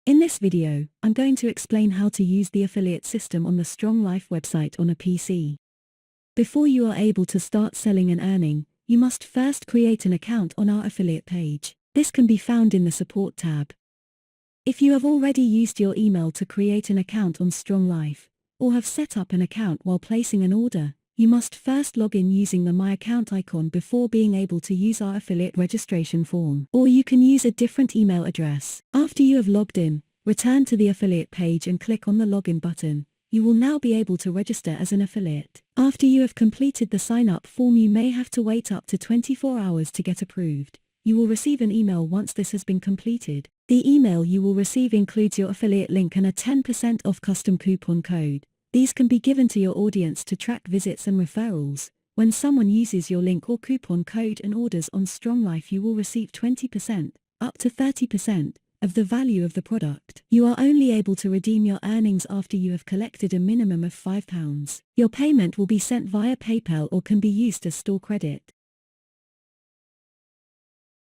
In this video, I'm going to explain how to use the affiliate system on the Stronglife website on a PC. Before you are able to start selling and earning, you must first create an account on our affiliate page. This can be found in the Support tab. If you have already used your email to create an account on Stronglife, or have set up an account while placing an order, you must first log in using the My Account icon before being able to use our affiliate registration form. Or you can use a different email address. After you have logged in, return to the affiliate page and click on the login button. You will now be able to register as an affiliate. After you have completed the sign-up form, you may have to wait up to 24 hours to get approved. You will receive an email once this has been completed. The email you will receive includes your affiliate link and a 10% off custom coupon code. These can be given to your audience to track visits and referrals. When someone uses your link or coupon code and orders on Stronglife, you will receive 20%, up to 30%, of the value of the product. You are only able to redeem your earnings after you have collected a minimum of £5. Your payment will be sent via PayPal or can be used as store credit.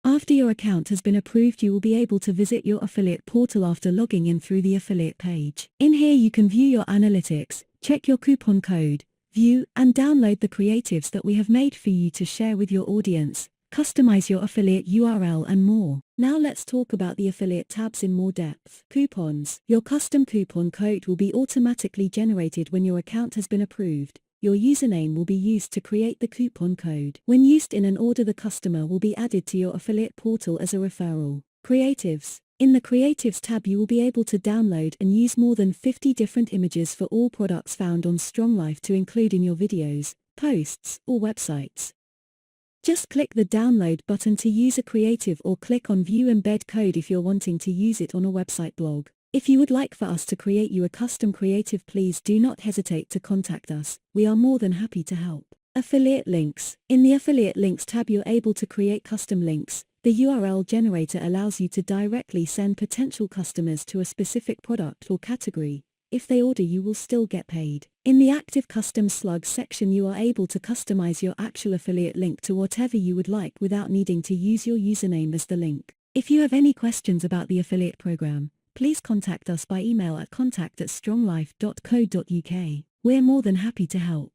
After your account has been approved, you will be able to visit your affiliate portal after logging in through the affiliate page. In here you can view your analytics, check your coupon code, view and download the creatives that we have made for you to share with your audience, customize your affiliate URL and more. Now let's talk about the affiliate tabs in more depth. Coupons. Your custom coupon code will be automatically generated when your account has been approved. Your username will be used to create the coupon code. When used in an order, the customer will be added to your affiliate portal as a referral. Creatives. In the Creatives tab you will be able to download and use more than 50 different images for all products found on Stronglife to include in your videos, posts, or websites. Just click the download button to use a creative or click on View Embed Code if you're wanting to use it on a website blog. If you would like for us to create you a custom creative, please do not hesitate to contact us. We are more than happy to help. Affiliate links. In the Affiliate Links tab you're able to create custom links. The URL generator allows you to directly send potential customers to a specific product or category. If they order, you will still get paid. In the Active Custom Slugs section you are able to customize your actual affiliate link to whatever you would like without needing to use your username as the link. If you have any questions about the affiliate program, please contact us by email at contact@stronglife.co.uk. We're more than happy to help.